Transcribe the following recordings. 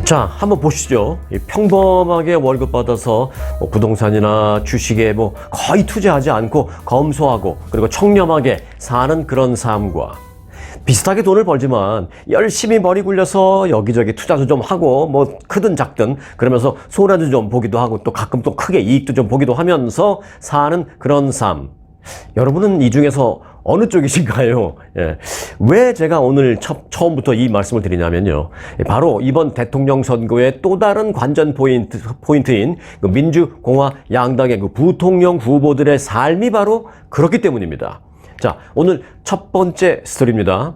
자, 한번 보시죠. 평범하게 월급 받아서 부동산이나 주식에 거의 투자하지 않고 검소하고 그리고 청렴하게 사는 그런 삶과 비슷하게 돈을 벌지만 열심히 머리 굴려서 여기저기 투자도 좀 하고 크든 작든 그러면서 손해도 좀 보기도 하고 또 가끔 또 크게 이익도 좀 보기도 하면서 사는 그런 삶. 여러분은 이 중에서 어느 쪽이신가요? 예. 왜 제가 오늘 처음부터 이 말씀을 드리냐면요. 바로 이번 대통령 선거의 또 다른 관전 포인트인 그 민주공화 양당의 그 부통령 후보들의 삶이 바로 그렇기 때문입니다. 자, 오늘 첫 번째 스토리입니다.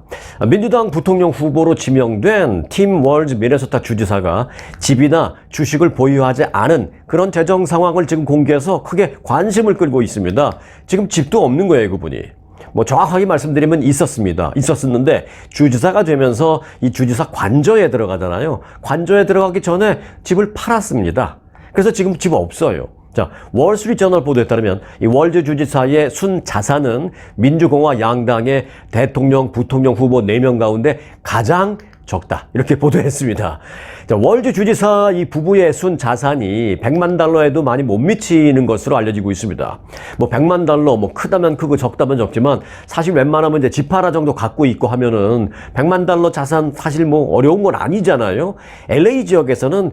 민주당 부통령 후보로 지명된 팀 월즈 미네소타 주지사가 집이나 주식을 보유하지 않은 그런 재정 상황을 지금 공개해서 크게 관심을 끌고 있습니다. 지금 집도 없는 거예요, 그분이. 정확하게 말씀드리면 있었는데 주지사가 되면서 이 주지사 관저에 들어가잖아요. 관저에 들어가기 전에 집을 팔았습니다. 그래서 지금 집 없어요. 자, 월스트리트저널 보도에 따르면 이 월즈 주지사의 순 자산은 민주공화 양당의 대통령, 부통령 후보 4명 가운데 가장 적다. 이렇게 보도했습니다. 자, 월즈 주지사 이 부부의 순 자산이 100만 달러에도 많이 못 미치는 것으로 알려지고 있습니다. 100만 달러, 크다면 크고 적다면 적지만 사실 웬만하면 이제 집 하나 정도 갖고 있고 하면은 100만 달러 자산 사실 어려운 건 아니잖아요. LA 지역에서는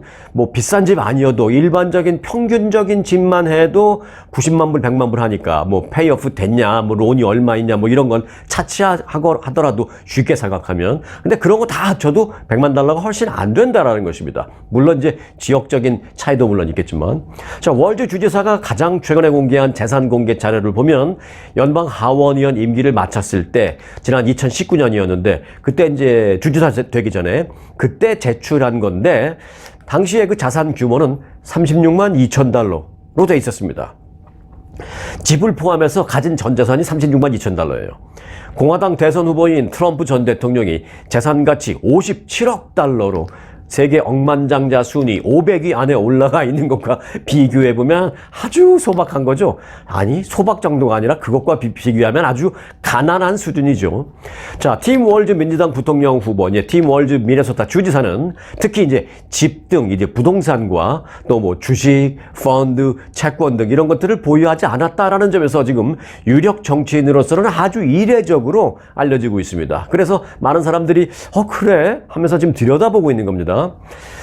비싼 집 아니어도 일반적인 평균적인 집만 해도 90만 불, 100만 불 하니까 페이오프 됐냐, 론이 얼마 있냐, 이런 건 차치하고 하더라도 쉽게 생각하면. 근데 그런 거 다 합쳐도 100만 달러가 훨씬 안 된다라는 것입니다. 물론 이제 지역적인 차이도 물론 있겠지만. 자, 월즈 주지사가 가장 최근에 공개한 재산 공개 자료를 보면 연방 하원의원 임기를 마쳤을 때 지난 2019년이었는데 그때 이제 주지사 되기 전에 그때 제출한 건데 당시에 그 자산 규모는 36만 2천 달러로 돼 있었습니다. 집을 포함해서 가진 전 재산이 36만 2천 달러예요. 공화당 대선 후보인 트럼프 전 대통령이 재산 가치 57억 달러로 세계 억만장자 순위 500위 안에 올라가 있는 것과 비교해보면 아주 소박한 거죠. 아니, 소박 정도가 아니라 그것과 비교하면 아주 가난한 수준이죠. 자, 팀 월즈 민주당 부통령 후보, 팀 월즈 미네소타 주지사는 특히 이제 집 등 이제 부동산과 또 주식, 펀드, 채권 등 이런 것들을 보유하지 않았다라는 점에서 지금 유력 정치인으로서는 아주 이례적으로 알려지고 있습니다. 그래서 많은 사람들이 그래? 하면서 지금 들여다보고 있는 겁니다.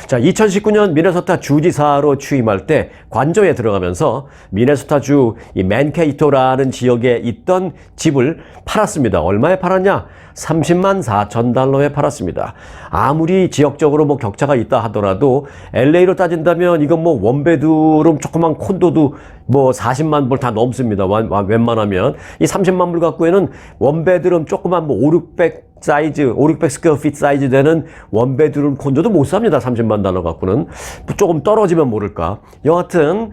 자, 2019년 미네소타 주지사로 취임할 때 관저에 들어가면서 미네소타주 이 맨케이토라는 지역에 있던 집을 팔았습니다. 얼마에 팔았냐? 30만 4천 달러에 팔았습니다. 아무리 지역적으로 격차가 있다 하더라도 LA로 따진다면 이건 원베드룸 조그만 콘도도 40만 불 다 넘습니다. 웬만하면. 이 30만 불 갖고에는 원베드룸 조그만 500 스퀘어 피트 사이즈 되는 원베드룸 콘도도 못 삽니다. 30만 달러 갖고는. 조금 떨어지면 모를까. 여하튼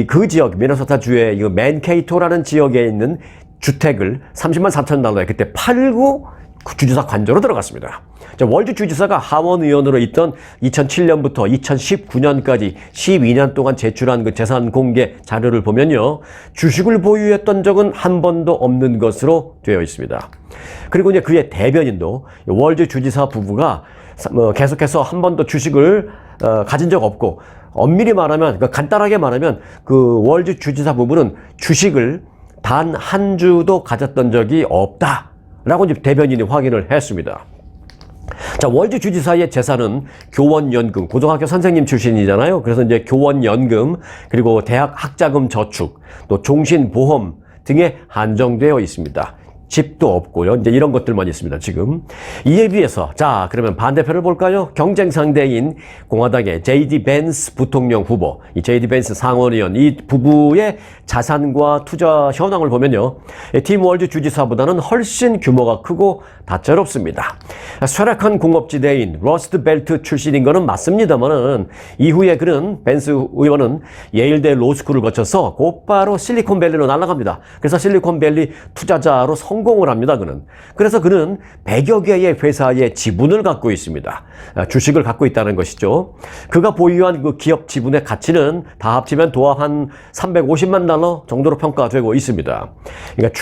그 지역 미네소타주의 이 맨케이토라는 지역에 있는 주택을 30만 4천 달러에 그때 팔고 주지사 관저로 들어갔습니다. 자, 월즈 주지사가 하원 의원으로 있던 2007년부터 2019년까지 12년 동안 제출한 그 재산 공개 자료를 보면요. 주식을 보유했던 적은 한 번도 없는 것으로 되어 있습니다. 그리고 이제 그의 대변인도 월즈 주지사 부부가 계속해서 한 번도 주식을 가진 적 없고 엄밀히 말하면 간단하게 말하면 그 월즈 주지사 부부는 주식을 단 한 주도 가졌던 적이 없다라고 이제 대변인이 확인을 했습니다. 자, 월즈 주지사의 재산은 교원연금, 고등학교 선생님 출신이잖아요. 그래서 이제 교원연금, 그리고 대학 학자금 저축, 또 종신보험 등에 한정되어 있습니다. 집도 없고요. 이제 이런 것들만 있습니다, 지금. 이에 비해서, 자, 그러면 반대편을 볼까요? 경쟁 상대인 공화당의 J.D. 벤스 부통령 후보, 이 J.D. 벤스 상원의원, 이 부부의 자산과 투자 현황을 보면요. 팀 월즈 주지사보다는 훨씬 규모가 크고 다채롭습니다. 쇠락한 공업지대인 러스트 벨트 출신인 거는 맞습니다만은 이후에 그는 벤스 의원은 예일대 로스쿨을 거쳐서 곧바로 실리콘밸리로 날아갑니다. 그래서 실리콘밸리 투자자로 성공을 합니다, 그는. 그래서 그는 100여 개의 회사의 지분을 갖고 있습니다. 주식을 갖고 있다는 것이죠. 그가 보유한 그 기업 지분의 가치는 다 합치면 도합 한 350만 달러 정도로 평가되고 있습니다. 그러니까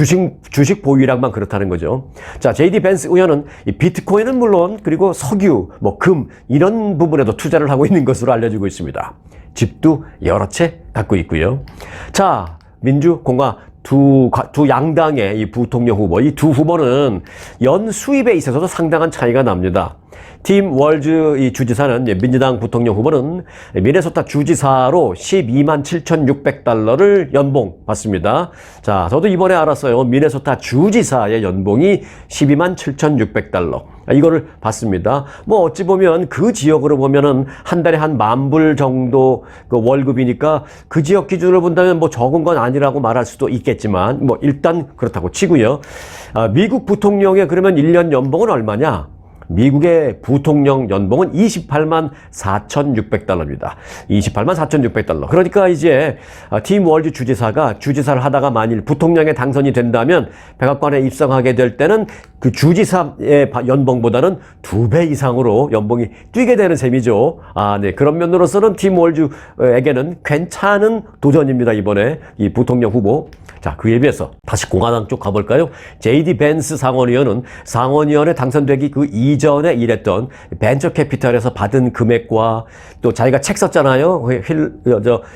주식 보유량만 그렇다는 거죠. 자, 제이디 벤스 의원은 이 비트코인은 물론 그리고 석유, 금 이런 부분에도 투자를 하고 있는 것으로 알려지고 있습니다. 집도 여러 채 갖고 있고요. 자, 민주, 공화 두 양당의 이 부통령 후보, 이 두 후보는 연 수입에 있어서도 상당한 차이가 납니다. 팀 월즈 이 주지사는 민주당 부통령 후보는 미네소타 주지사로 12만 7,600달러를 연봉 받습니다. 자, 저도 이번에 알았어요. 미네소타 주지사의 연봉이 12만 7,600달러. 이거를 받습니다. 어찌 보면 그 지역으로 보면은 한 달에 한 10,000불 정도 그 월급이니까 그 지역 기준으로 본다면 적은 건 아니라고 말할 수도 있겠지만 일단 그렇다고 치고요. 미국 부통령의 그러면 1년 연봉은 얼마냐? 미국의 부통령 연봉은 28만 4,600달러입니다. 28만 4,600달러. 그러니까 이제 팀 월즈 주지사가 주지사를 하다가 만일 부통령에 당선이 된다면 백악관에 입성하게 될 때는 그 주지사의 연봉보다는 2배 이상으로 연봉이 뛰게 되는 셈이죠. 네. 그런 면으로서는 팀 월즈에게는 괜찮은 도전입니다. 이번에 이 부통령 후보. 자, 그에 비해서 다시 공화당 쪽 가볼까요? 제이디 벤스 상원의원은 상원의원에 당선되기 그 이전에 일했던 벤처 캐피탈에서 받은 금액과 또 자기가 책 썼잖아요.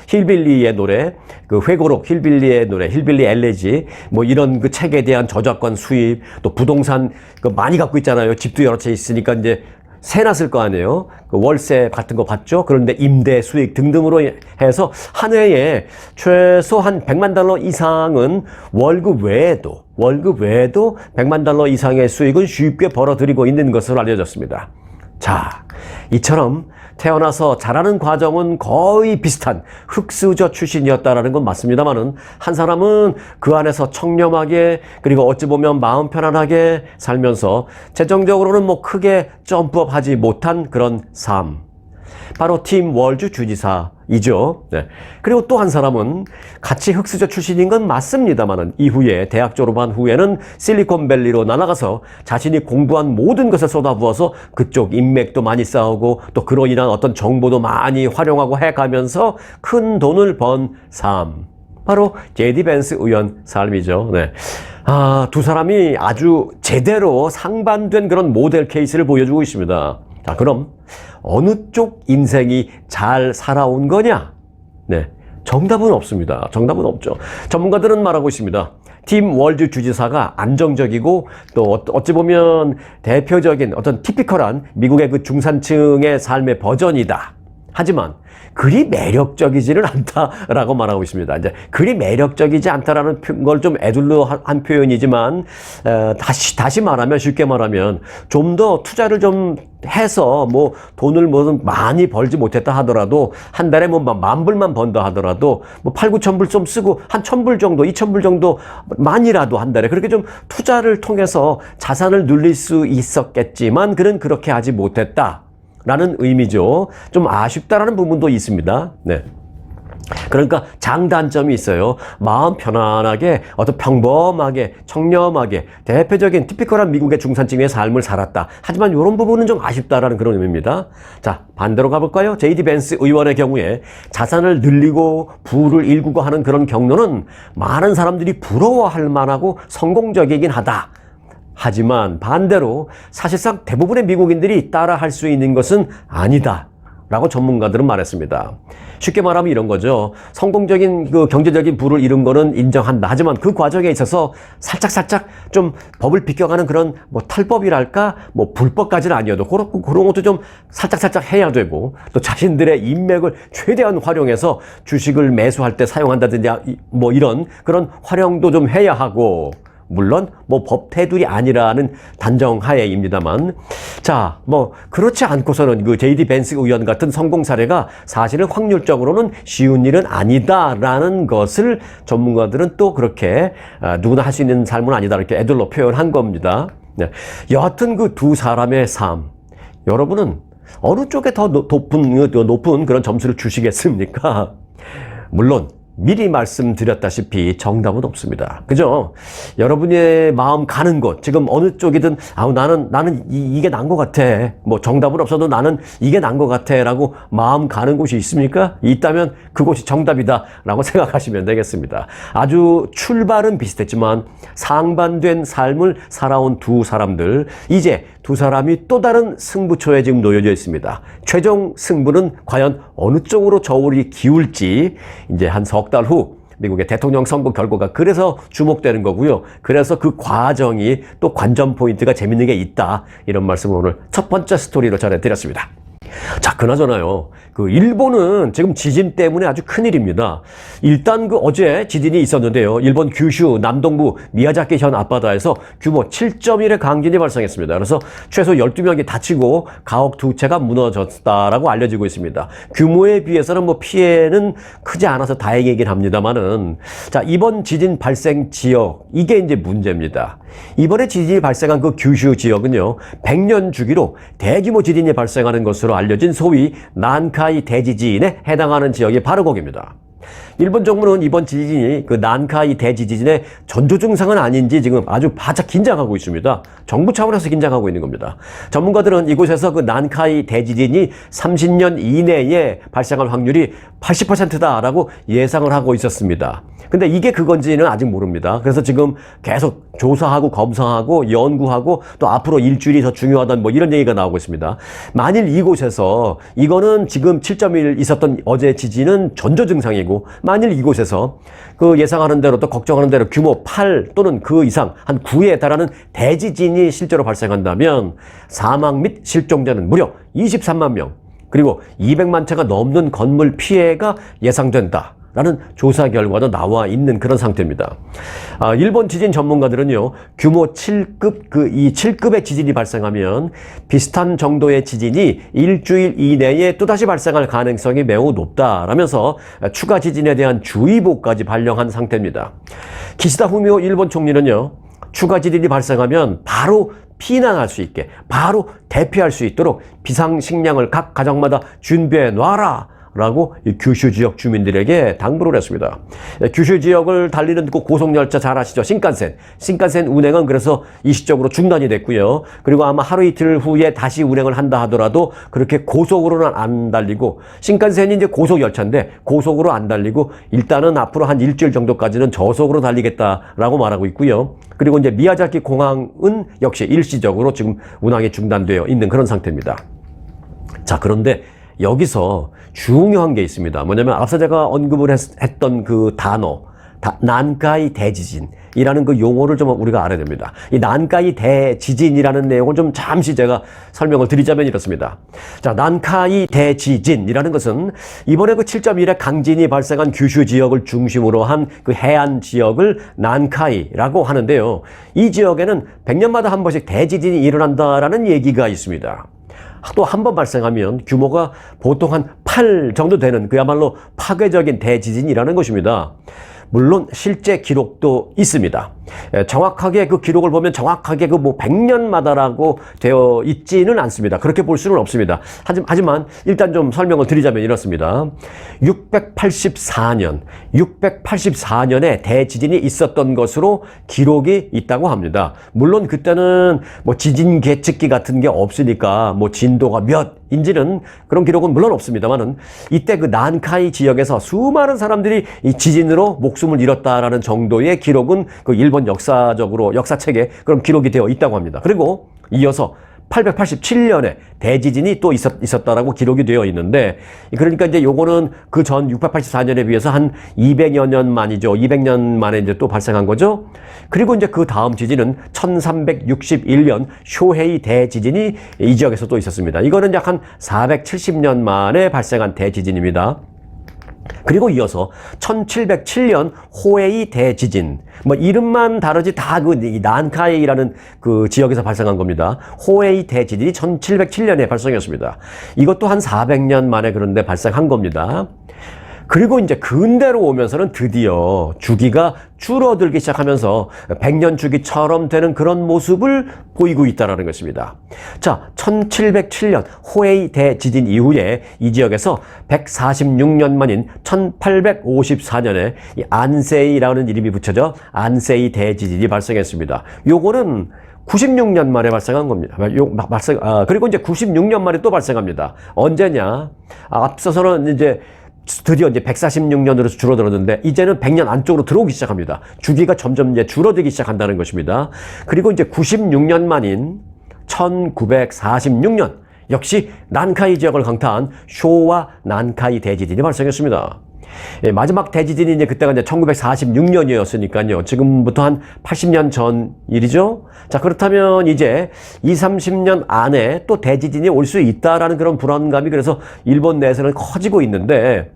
힐빌리의 노래, 그 회고록 힐빌리의 노래, 힐빌리 엘레지, 이런 그 책에 대한 저작권 수입, 또 부동산 많이 갖고 있잖아요. 집도 여러 채 있으니까 이제 세 났을 거 아니에요. 그 월세 같은 거 받죠. 그런데 임대 수익 등등으로 해서 한 해에 최소 한 100만 달러 이상은 월급 외에도 100만 달러 이상의 수익은 쉽게 벌어들이고 있는 것으로 알려졌습니다. 자, 이처럼 태어나서 자라는 과정은 거의 비슷한 흑수저 출신이었다라는 건 맞습니다만은 한 사람은 그 안에서 청렴하게 그리고 어찌 보면 마음 편안하게 살면서 재정적으로는 크게 점프업하지 못한 그런 삶. 바로 팀 월즈 주지사이죠. 네. 그리고 또 한 사람은 같이 흑수저 출신인 건 맞습니다만은 이후에 대학 졸업한 후에는 실리콘밸리로 날아가서 자신이 공부한 모든 것을 쏟아부어서 그쪽 인맥도 많이 쌓고 또 그로 인한 어떤 정보도 많이 활용하고 해가면서 큰 돈을 번 삶. 바로 제이디 벤스 의원 삶이죠. 네. 두 사람이 아주 제대로 상반된 그런 모델 케이스를 보여주고 있습니다. 자, 그럼 어느 쪽 인생이 잘 살아온 거냐? 네, 정답은 없습니다. 정답은 없죠. 전문가들은 말하고 있습니다. 팀 월즈 주지사가 안정적이고 또 어찌 보면 대표적인 어떤 티피컬한 미국의 그 중산층의 삶의 버전이다. 하지만 그리 매력적이지는 않다라고 말하고 있습니다. 이제 그리 매력적이지 않다라는 걸 좀 애둘러 한 표현이지만 다시 말하면 쉽게 말하면 좀 더 투자를 좀 해서 돈을 많이 벌지 못했다 하더라도 한 달에 10,000불만 번다 하더라도 8,000~9,000불 좀 쓰고 한 1,000불 정도, 2,000불 정도 만이라도 한 달에 그렇게 좀 투자를 통해서 자산을 늘릴 수 있었겠지만 그는 그렇게 하지 못했다. 라는 의미죠. 좀 아쉽다라는 부분도 있습니다. 네. 그러니까 장단점이 있어요. 마음 편안하게 어떤 평범하게 청렴하게 대표적인 티피컬한 미국의 중산층의 삶을 살았다. 하지만 이런 부분은 좀 아쉽다라는 그런 의미입니다. 자, 반대로 가볼까요? 제이디 벤스 의원의 경우에 자산을 늘리고 부를 일구고 하는 그런 경로는 많은 사람들이 부러워할 만하고 성공적이긴 하다. 하지만 반대로 사실상 대부분의 미국인들이 따라할 수 있는 것은 아니다. 라고 전문가들은 말했습니다. 쉽게 말하면 이런 거죠. 성공적인 그 경제적인 부를 이룬 거는 인정한다. 하지만 그 과정에 있어서 살짝 좀 법을 비껴가는 그런 탈법이랄까? 불법까지는 아니어도 그런 것도 좀 살짝 해야 되고 또 자신들의 인맥을 최대한 활용해서 주식을 매수할 때 사용한다든지 이런 그런 활용도 좀 해야 하고 물론 법 테두리 아니라는 단정하에입니다만 자, 그렇지 않고서는 그 제이디 벤스 의원 같은 성공 사례가 사실은 확률적으로는 쉬운 일은 아니다라는 것을 전문가들은 또 그렇게 누구나 할 수 있는 삶은 아니다 이렇게 애들로 표현한 겁니다. 네. 여하튼 그 두 사람의 삶, 여러분은 어느 쪽에 더 높은 그런 점수를 주시겠습니까? 물론 미리 말씀드렸다시피 정답은 없습니다. 그죠? 여러분의 마음 가는 곳, 지금 어느 쪽이든, 나는 이게 난 것 같아. 뭐 정답은 없어도 나는 이게 난 것 같아. 라고 마음 가는 곳이 있습니까? 있다면 그곳이 정답이다. 라고 생각하시면 되겠습니다. 아주 출발은 비슷했지만 상반된 삶을 살아온 두 사람들, 이제 두 사람이 또 다른 승부처에 지금 놓여져 있습니다. 최종 승부는 과연 어느 쪽으로 저울이 기울지 이제 한 석 달 후 미국의 대통령 선거 결과가 그래서 주목되는 거고요. 그래서 그 과정이 또 관전 포인트가 재밌는 게 있다. 이런 말씀을 오늘 첫 번째 스토리로 전해드렸습니다. 자, 그나저나요. 그 일본은 지금 지진 때문에 아주 큰일입니다. 일단 그 어제 지진이 있었는데요. 일본 규슈 남동부 미야자키현 앞바다에서 규모 7.1의 강진이 발생했습니다. 그래서 최소 12명이 다치고 가옥 2채가 무너졌다라고 알려지고 있습니다. 규모에 비해서는 뭐 피해는 크지 않아서 다행이긴 합니다만은, 자, 이번 지진 발생 지역, 이게 이제 문제입니다. 이번에 지진이 발생한 그 규슈 지역은요, 100년 주기로 대규모 지진이 발생하는 것으로 알려진 소위 난카이 대지진에 해당하는 지역이 바로 거기입니다. 일본 정부는 이번 지진이 그 난카이 대지진의 전조 증상은 아닌지 지금 아주 바짝 긴장하고 있습니다. 정부 차원에서 긴장하고 있는 겁니다. 전문가들은 이곳에서 그 난카이 대지진이 30년 이내에 발생할 확률이 80%다라고 예상을 하고 있었습니다. 근데 이게 그건지는 아직 모릅니다. 그래서 지금 계속 조사하고 검사하고 연구하고 또 앞으로 일주일이 더 중요하다는 뭐 이런 얘기가 나오고 있습니다. 만일 이곳에서 이거는 지금 7.1 있었던 어제 지진은 전조 증상이고, 만일 이곳에서 그 예상하는 대로 또 걱정하는 대로 규모 8 또는 그 이상 한 9에 달하는 대지진이 실제로 발생한다면 사망 및 실종자는 무려 23만 명, 그리고 200만 채가 넘는 건물 피해가 예상된다 라는 조사 결과도 나와 있는 그런 상태입니다. 일본 지진 전문가들은요, 규모 7급, 이 7급의 지진이 발생하면 비슷한 정도의 지진이 일주일 이내에 또다시 발생할 가능성이 매우 높다라면서 추가 지진에 대한 주의보까지 발령한 상태입니다. 기시다 후미오 일본 총리는요, 추가 지진이 발생하면 바로 피난할 수 있게, 바로 대피할 수 있도록 비상식량을 각 가정마다 준비해 놔라 라고 규슈 지역 주민들에게 당부를 했습니다. 규슈 지역을 달리는 그 고속열차 잘 아시죠? 신칸센 운행은 그래서 일시적으로 중단이 됐고요. 그리고 아마 하루 이틀 후에 다시 운행을 한다 하더라도 그렇게 고속으로는 안 달리고, 신칸센이 이제 고속열차인데 고속으로 안 달리고 일단은 앞으로 한 일주일 정도까지는 저속으로 달리겠다라고 말하고 있고요. 그리고 이제 미야자키 공항은 역시 일시적으로 지금 운항이 중단되어 있는 그런 상태입니다. 자, 그런데 여기서 중요한 게 있습니다. 뭐냐면 앞서 제가 언급을 했던 그 단어, 난카이 대지진이라는 그 용어를 좀 우리가 알아야 됩니다. 이 난카이 대지진이라는 내용을 좀 잠시 제가 설명을 드리자면 이렇습니다. 자, 난카이 대지진이라는 것은 이번에 그 7.1의 강진이 발생한 규슈 지역을 중심으로 한 그 해안 지역을 난카이라고 하는데요. 이 지역에는 100년마다 한 번씩 대지진이 일어난다라는 얘기가 있습니다. 또 한 번 발생하면 규모가 보통 한 8 정도 되는 그야말로 파괴적인 대지진이라는 것입니다. 물론 실제 기록도 있습니다. 정확하게 그 기록을 보면 정확하게 그 뭐 100년마다라고 되어 있지는 않습니다. 그렇게 볼 수는 없습니다. 하지만 일단 좀 설명을 드리자면 이렇습니다. 684년에 대지진이 있었던 것으로 기록이 있다고 합니다. 물론 그때는 뭐 지진 계측기 같은 게 없으니까 뭐 진도가 몇인지는 그런 기록은 물론 없습니다만은, 이때 그 난카이 지역에서 수많은 사람들이 이 지진으로 목숨을 잃었다라는 정도의 기록은 그 일본 역사책에 그런 기록이 되어 있다고 합니다. 그리고 이어서 887년에 대지진이 또 있었다라고 기록이 되어 있는데, 그러니까 이제 요거는 그 전 684년에 비해서 한 200여 년 만이죠. 200년 만에 이제 또 발생한 거죠. 그리고 이제 그 다음 지진은 1361년 쇼헤이 대지진이 이 지역에서 또 있었습니다. 이거는 약 한 470년 만에 발생한 대지진입니다. 그리고 이어서 1707년 호에이 대지진, 뭐 이름만 다르지 다 그 난카이라는 그 지역에서 발생한 겁니다. 호에이 대지진이 1707년에 발생했습니다. 이것도 한 400년 만에 그런데 발생한 겁니다. 그리고 이제 근대로 오면서는 드디어 주기가 줄어들기 시작하면서 100년 주기처럼 되는 그런 모습을 보이고 있다는 것입니다. 자, 1707년 호에이 대지진 이후에 이 지역에서 146년 만인 1854년에 이 안세이라는 이름이 붙여져 안세이 대지진이 발생했습니다. 요거는 96년 만에 발생한 겁니다. 그리고 이제 96년 만에 또 발생합니다. 언제냐? 앞서서는 이제 드디어 이제 146년으로 줄어들었는데 이제는 100년 안쪽으로 들어오기 시작합니다. 주기가 점점 이제 줄어들기 시작한다는 것입니다. 그리고 이제 96년 만인 1946년 역시 난카이 지역을 강타한 쇼와 난카이 대지진이 발생했습니다. 예, 마지막 대지진이 이제 그때가 이제 1946년이었으니까요. 지금부터 한 80년 전 일이죠. 자, 그렇다면 이제 30년 안에 또 대지진이 올 수 있다라는 그런 불안감이 그래서 일본 내에서는 커지고 있는데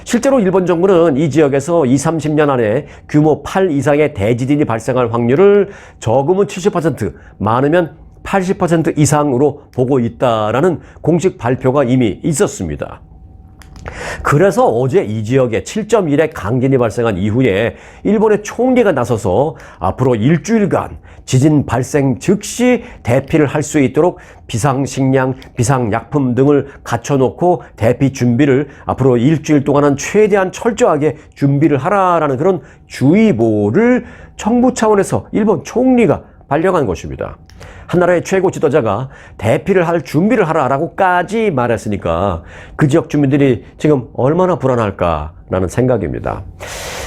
실제로 일본 정부는 이 지역에서 30년 안에 규모 8 이상의 대지진이 발생할 확률을 적으면 70%, 많으면 80% 이상으로 보고 있다라는 공식 발표가 이미 있었습니다. 그래서 어제 이 지역에 7.1의 강진이 발생한 이후에 일본의 총리가 나서서 앞으로 일주일간 지진 발생 즉시 대피를 할 수 있도록 비상식량, 비상약품 등을 갖춰놓고 대피 준비를 앞으로 일주일 동안은 최대한 철저하게 준비를 하라라는 그런 주의보를 정부 차원에서 일본 총리가 발령한 것입니다. 한 나라의 최고 지도자가 대피를 할 준비를 하라라고까지 말했으니까 그 지역 주민들이 지금 얼마나 불안할까라는 생각입니다.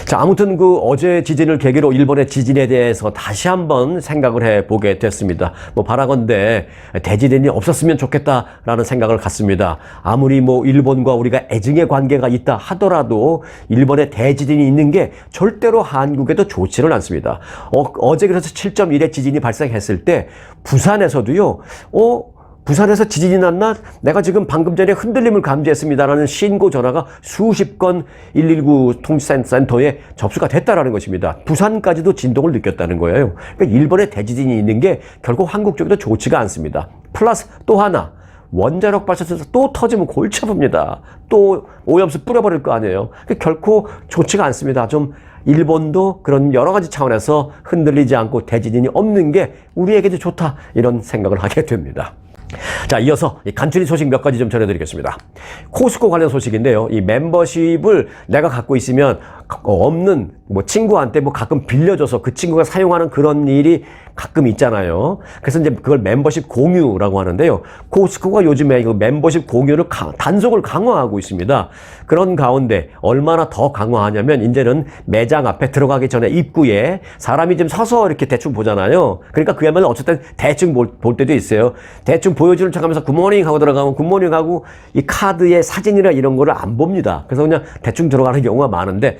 자, 아무튼 그 어제 지진을 계기로 일본의 지진에 대해서 다시 한번 생각을 해보게 됐습니다. 바라건대 대지진이 없었으면 좋겠다라는 생각을 갖습니다. 아무리 일본과 우리가 애증의 관계가 있다 하더라도 일본의 대지진이 있는 게 절대로 한국에도 좋지는 않습니다. 어제 그래서 7.1의 지진이 발생했을 때 부산에서도요, 부산에서 지진이 났나? 내가 지금 방금 전에 흔들림을 감지했습니다라는 신고 전화가 수십 건 119 통신센터에 접수가 됐다라는 것입니다. 부산까지도 진동을 느꼈다는 거예요. 그러니까 일본에 대지진이 있는 게 결국 한국 쪽에도 좋지가 않습니다. 플러스 또 하나, 원자력 발전소에서 또 터지면 골치 아픕니다. 또 오염수 뿌려버릴 거 아니에요. 그러니까 결코 좋지가 않습니다. 좀 일본도 그런 여러 가지 차원에서 흔들리지 않고 대지진이 없는 게 우리에게도 좋다, 이런 생각을 하게 됩니다. 자, 이어서 간추린 소식 몇 가지 좀 전해드리겠습니다. 코스코 관련 소식인데요. 이 멤버십을 내가 갖고 있으면 없는 친구한테 가끔 빌려줘서 그 친구가 사용하는 그런 일이 가끔 있잖아요. 그래서 이제 그걸 멤버십 공유라고 하는데요. 코스코가 요즘에 이 멤버십 공유를 단속을 강화하고 있습니다. 그런 가운데 얼마나 더 강화하냐면 이제는 매장 앞에 들어가기 전에 입구에 사람이 좀 서서 이렇게 대충 보잖아요. 그러니까 그야말로 어쨌든 대충 볼 때도 있어요. 대충 보여주는 척하면서 굿모닝 하고 들어가면 굿모닝 하고 이 카드의 사진이나 이런 거를 안 봅니다. 그래서 그냥 대충 들어가는 경우가 많은데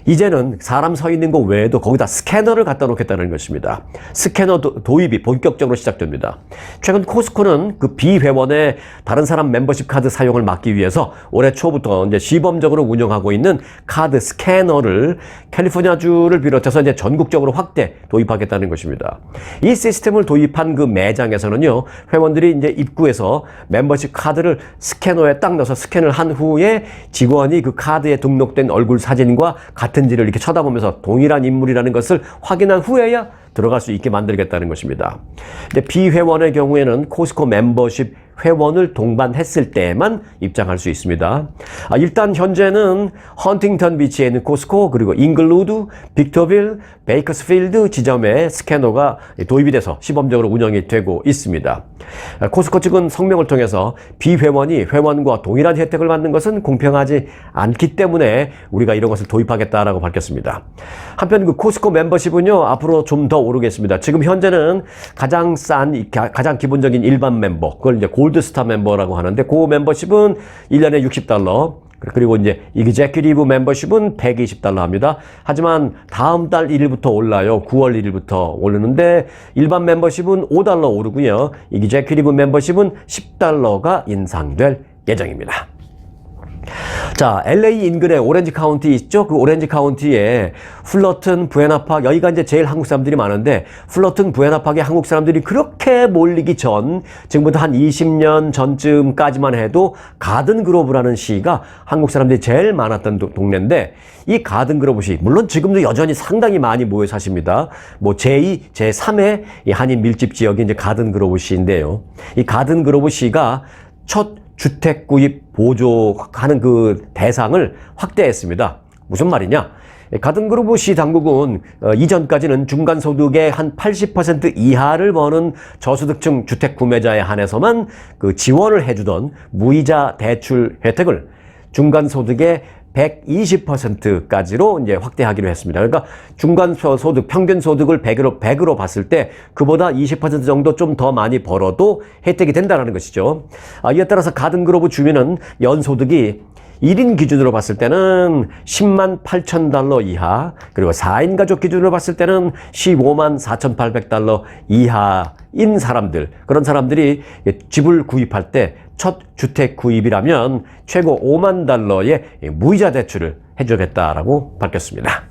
이제는 사람 서 있는 거 외에도 거기다 스캐너를 갖다 놓겠다는 것입니다. 스캐너 도입이 본격적으로 시작됩니다. 최근 코스코는 그 비회원의 다른 사람 멤버십 카드 사용을 막기 위해서 올해 초부터 이제 시범적으로 운영하고 있는 카드 스캐너를 캘리포니아주를 비롯해서 이제 전국적으로 확대 도입하겠다는 것입니다. 이 시스템을 도입한 그 매장에서는요, 회원들이 이제 입구에서 멤버십 카드를 스캐너에 딱 넣어서 스캔을 한 후에 직원이 그 카드에 등록된 얼굴 사진과 같은지를 이렇게 쳐다보면서 동일한 인물이라는 것을 확인한 후에야 들어갈 수 있게 만들겠다는 것입니다. 근데 비회원의 경우에는 코스코 멤버십 회원을 동반했을 때만 입장할 수 있습니다. 일단 현재는 헌팅턴 비치에 있는 코스코, 그리고 잉글루드, 빅터빌, 베이커스필드 지점에 스캐너가 도입이 돼서 시범적으로 운영이 되고 있습니다. 코스코 측은 성명을 통해서 비회원이 회원과 동일한 혜택을 받는 것은 공평하지 않기 때문에 우리가 이런 것을 도입하겠다라고 밝혔습니다. 한편 그 코스코 멤버십은요, 앞으로 좀 더 오르겠습니다. 지금 현재는 가장 기본적인 일반 멤버, 그걸 이제 골드스타 멤버라고 하는데, 그 멤버십은 1년에 $60, 그리고 이제 이그제큐티브 멤버십은 $120 합니다. 하지만 다음 달 1일부터 올라요. 9월 1일부터 오르는데 일반 멤버십은 $5 오르고요. 이그제큐티브 멤버십은 $10가 인상될 예정입니다. 자, LA 인근에 오렌지 카운티 있죠? 그 오렌지 카운티에 풀러튼, 부에나팍, 여기가 이제 제일 한국 사람들이 많은데, 풀러튼, 부에나팍에 한국 사람들이 그렇게 몰리기 전, 지금부터 한 20년 전쯤까지만 해도 가든그로브라는 시가 한국 사람들이 제일 많았던 동네인데, 이 가든그로브 시, 물론 지금도 여전히 상당히 많이 모여 사십니다. 뭐 제2, 제3의 이 한인 밀집 지역이 이제 가든그로브 시인데요. 이 가든그로브 시가 첫 주택 구입 보조하는 그 대상을 확대했습니다. 무슨 말이냐? 가든그로브 시 당국은 이전까지는 중간소득의 한 80% 이하를 버는 저소득층 주택 구매자에 한해서만 그 지원을 해주던 무이자 대출 혜택을 중간소득의 120%까지로 이제 확대하기로 했습니다. 그러니까 중간 소득, 평균 소득을 100으로 봤을 때 그보다 20% 정도 좀 더 많이 벌어도 혜택이 된다는 것이죠. 이에 따라서 가든그로브 주민은 연소득이 1인 기준으로 봤을 때는 10만 8천 달러 이하, 그리고 4인 가족 기준으로 봤을 때는 15만 4,800달러 이하인 사람들, 그런 사람들이 집을 구입할 때 첫 주택 구입이라면 최고 5만 달러의 무이자 대출을 해주겠다라고 밝혔습니다.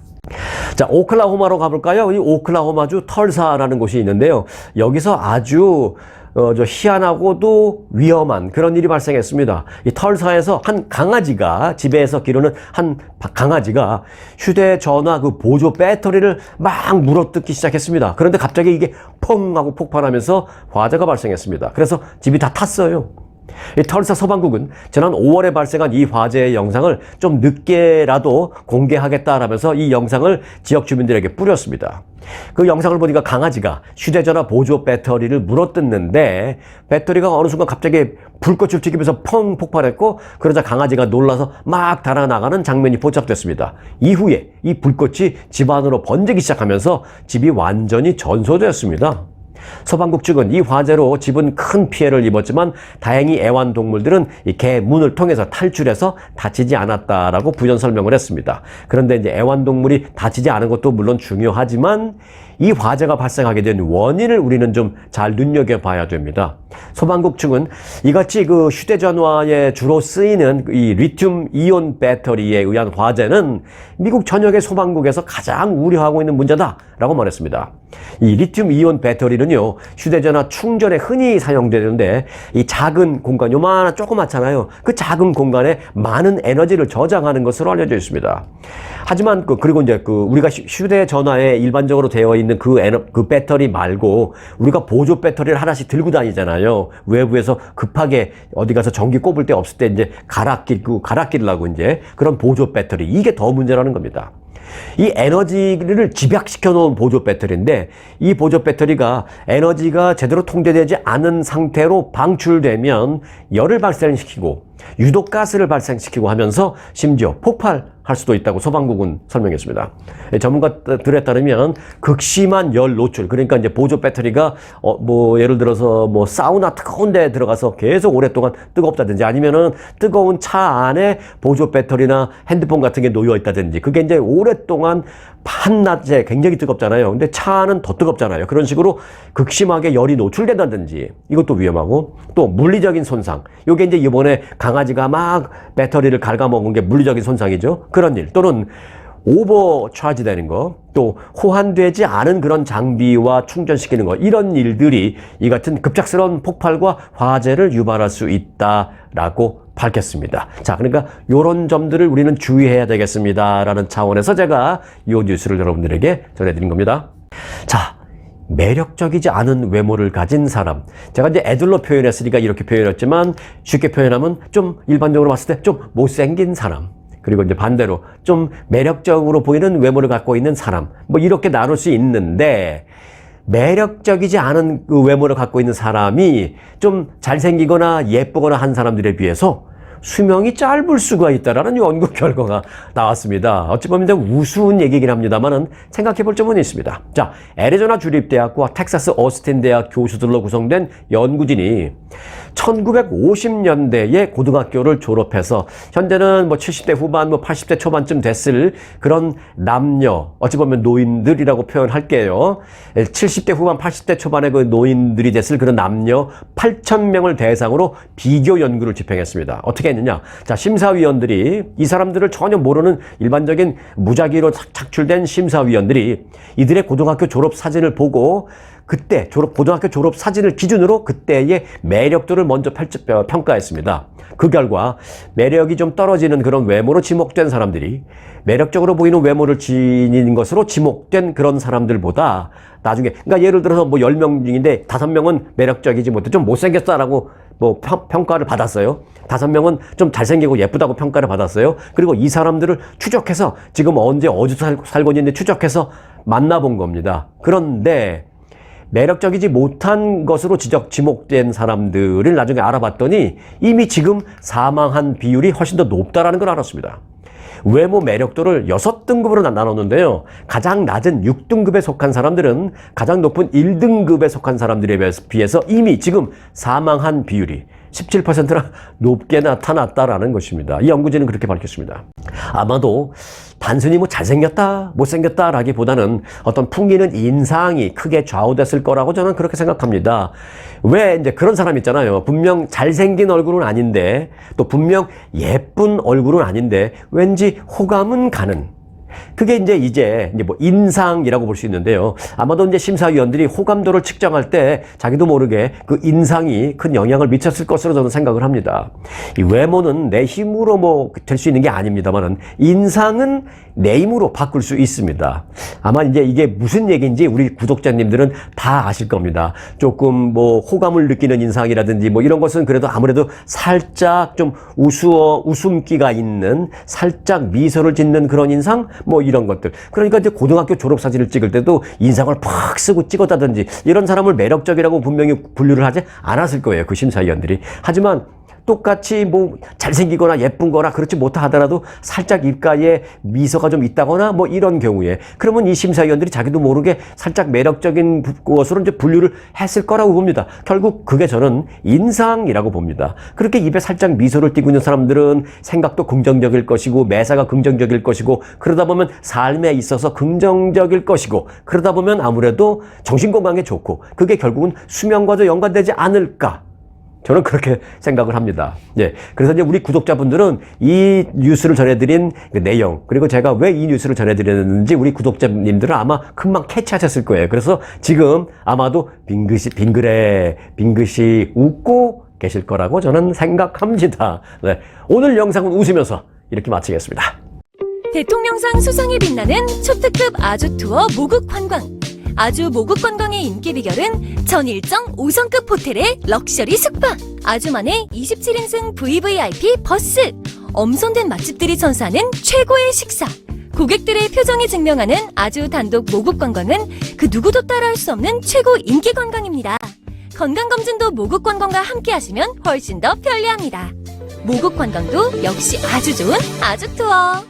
자, 오클라호마로 가볼까요? 이 오클라호마주 털사라는 곳이 있는데요. 여기서 아주 희한하고도 위험한 그런 일이 발생했습니다. 이 털사에서 한 강아지가, 집에서 기르는 한 강아지가 휴대전화 그 보조 배터리를 막 물어뜯기 시작했습니다. 그런데 갑자기 이게 펑 하고 폭발하면서 화재가 발생했습니다. 그래서 집이 다 탔어요. 이 털사 소방국은 지난 5월에 발생한 이 화재의 영상을 좀 늦게라도 공개하겠다라면서 이 영상을 지역 주민들에게 뿌렸습니다. 그 영상을 보니까 강아지가 휴대전화 보조 배터리를 물어뜯는데 배터리가 어느 순간 갑자기 불꽃을 튀기면서 펑 폭발했고, 그러자 강아지가 놀라서 막 달아나가는 장면이 포착됐습니다. 이후에 이 불꽃이 집 안으로 번지기 시작하면서 집이 완전히 전소되었습니다. 소방국 측은 이 화재로 집은 큰 피해를 입었지만 다행히 애완동물들은 이 개 문을 통해서 탈출해서 다치지 않았다라고 부연 설명을 했습니다. 그런데 이제 애완동물이 다치지 않은 것도 물론 중요하지만 이 화재가 발생하게 된 원인을 우리는 좀 잘 눈여겨봐야 됩니다. 소방국 측은 이같이 그 휴대전화에 주로 쓰이는 이 리튬 이온 배터리에 의한 화재는 미국 전역의 소방국에서 가장 우려하고 있는 문제다라고 말했습니다. 이 리튬 이온 배터리는요, 휴대전화 충전에 흔히 사용되는데 이 작은 공간, 요만한 조그맣잖아요. 그 작은 공간에 많은 에너지를 저장하는 것으로 알려져 있습니다. 하지만 그리고 이제 우리가 휴대전화에 일반적으로 되어 있는 그 배터리 말고 우리가 보조 배터리를 하나씩 들고 다니잖아요. 외부에서 급하게 어디 가서 전기 꼽을 데 없을 때 이제 갈아끼려고 이제 그런 보조 배터리, 이게 더 문제라는 겁니다. 이 에너지를 집약시켜 놓은 보조 배터리인데, 이 보조 배터리가 에너지가 제대로 통제되지 않은 상태로 방출되면 열을 발생시키고 유독가스를 발생시키고 하면서 심지어 폭발할 수도 있다고 소방국은 설명했습니다. 전문가들에 따르면 극심한 열 노출, 그러니까 이제 보조 배터리가 예를 들어서 사우나 뜨거운 데 들어가서 계속 오랫동안 뜨겁다든지, 아니면은 뜨거운 차 안에 보조 배터리나 핸드폰 같은 게 놓여 있다든지, 그게 이제 오랫동안 한낮에 굉장히 뜨겁잖아요. 근데 차 안은 더 뜨겁잖아요. 그런 식으로 극심하게 열이 노출된다든지, 이것도 위험하고, 또 물리적인 손상, 이게 이제 이번에 강아지가 막 배터리를 갉아먹은 게 물리적인 손상이죠. 그런 일, 또는 오버차지 되는 거, 또 호환되지 않은 그런 장비와 충전시키는 거, 이런 일들이 이 같은 급작스러운 폭발과 화재를 유발할 수 있다라고 밝혔습니다. 자, 그러니까 이런 점들을 우리는 주의해야 되겠습니다라는 차원에서 제가 이 뉴스를 여러분들에게 전해드린 겁니다. 자, 매력적이지 않은 외모를 가진 사람, 제가 이제 애들로 표현했으니까 이렇게 표현했지만 쉽게 표현하면 좀 일반적으로 봤을 때 좀 못생긴 사람, 그리고 이제 반대로 좀 매력적으로 보이는 외모를 갖고 있는 사람, 이렇게 나눌 수 있는데, 매력적이지 않은 그 외모를 갖고 있는 사람이 좀 잘생기거나 예쁘거나 한 사람들에 비해서 수명이 짧을 수가 있다라는 연구 결과가 나왔습니다. 어찌 보면 우스운 얘기긴 합니다만은 생각해 볼 점은 있습니다. 자, 애리조나 주립대학과 텍사스 오스틴 대학 교수들로 구성된 연구진이 1950년대에 고등학교를 졸업해서 현재는 70대 후반, 80대 초반쯤 됐을 그런 남녀, 어찌 보면 노인들이라고 표현할게요. 70대 후반, 80대 초반의 그 노인들이 됐을 그런 남녀 8,000명을 대상으로 비교 연구를 집행했습니다. 어떻게 어떻게 했느냐. 자, 심사위원들이 이 사람들을 전혀 모르는 일반적인 무작위로 착출된 심사위원들이 이들의 고등학교 졸업 사진을 보고 그때 고등학교 졸업 사진을 기준으로 그때의 매력도를 먼저 평가했습니다. 그 결과 매력이 좀 떨어지는 그런 외모로 지목된 사람들이 매력적으로 보이는 외모를 지닌 것으로 지목된 그런 사람들보다 나중에, 그러니까 예를 들어서 뭐 10명 중인데 5명은 매력적이지 못해 좀 못생겼다라고 뭐 평가를 받았어요. 5명은 좀 잘생기고 예쁘다고 평가를 받았어요. 그리고 이 사람들을 추적해서 지금 언제 어디서 살고 있는지 추적해서 만나본 겁니다. 그런데 매력적이지 못한 것으로 지목된 사람들을 나중에 알아봤더니 이미 지금 사망한 비율이 훨씬 더 높다라는 걸 알았습니다. 외모 매력도를 6등급으로 나눴는데요. 가장 낮은 6등급에 속한 사람들은 가장 높은 1등급에 속한 사람들에 비해서 이미 지금 사망한 비율이 17%나 높게 나타났다라는 것입니다. 이 연구진은 그렇게 밝혔습니다. 아마도 단순히 뭐 잘생겼다, 못생겼다라기보다는 어떤 풍기는 인상이 크게 좌우됐을 거라고 저는 그렇게 생각합니다. 왜 이제 그런 사람 있잖아요. 분명 잘생긴 얼굴은 아닌데 또 분명 예쁜 얼굴은 아닌데 왠지 호감은 가는. 그게 이제 뭐 인상이라고 볼 수 있는데요. 아마도 이제 심사위원들이 호감도를 측정할 때 자기도 모르게 그 인상이 큰 영향을 미쳤을 것으로 저는 생각을 합니다. 이 외모는 내 힘으로 뭐 될 수 있는 게 아닙니다만은 인상은 내 힘으로 바꿀 수 있습니다. 아마 이제 이게 무슨 얘기인지 우리 구독자님들은 다 아실 겁니다. 조금 뭐 호감을 느끼는 인상이라든지 뭐 이런 것은 그래도 아무래도 살짝 좀 웃음기가 있는 살짝 미소를 짓는 그런 인상 뭐 이런 것들. 그러니까 이제 고등학교 졸업 사진을 찍을 때도 인상을 팍 쓰고 찍었다든지 이런 사람을 매력적이라고 분명히 분류를 하지 않았을 거예요. 그 심사위원들이. 하지만 똑같이 뭐 잘생기거나 예쁜 거나 그렇지 못하 하더라도 살짝 입가에 미소가 좀 있다거나 뭐 이런 경우에 그러면 이 심사위원들이 자기도 모르게 살짝 매력적인 것으로 이제 분류를 했을 거라고 봅니다. 결국 그게 저는 인상이라고 봅니다. 그렇게 입에 살짝 미소를 띠고 있는 사람들은 생각도 긍정적일 것이고 매사가 긍정적일 것이고 그러다 보면 삶에 있어서 긍정적일 것이고 그러다 보면 아무래도 정신건강에 좋고 그게 결국은 수명과도 연관되지 않을까. 저는 그렇게 생각을 합니다. 예. 그래서 이제 우리 구독자분들은 이 뉴스를 전해드린 그 내용, 그리고 제가 왜 이 뉴스를 전해드렸는지 우리 구독자님들은 아마 금방 캐치하셨을 거예요. 그래서 지금 아마도 빙긋이 웃고 계실 거라고 저는 생각합니다. 네. 오늘 영상은 웃으면서 이렇게 마치겠습니다. 대통령상 수상에 빛나는 초특급 아주 투어 모국 관광. 아주 모국 관광의 인기 비결은 전 일정 5성급 호텔의 럭셔리 숙박, 아주만의 27인승 VVIP 버스, 엄선된 맛집들이 선사하는 최고의 식사, 고객들의 표정이 증명하는 아주 단독 모국 관광은 그 누구도 따라할 수 없는 최고 인기 관광입니다. 건강검진도 모국 관광과 함께 하시면 훨씬 더 편리합니다. 모국 관광도 역시 아주 좋은 아주 투어.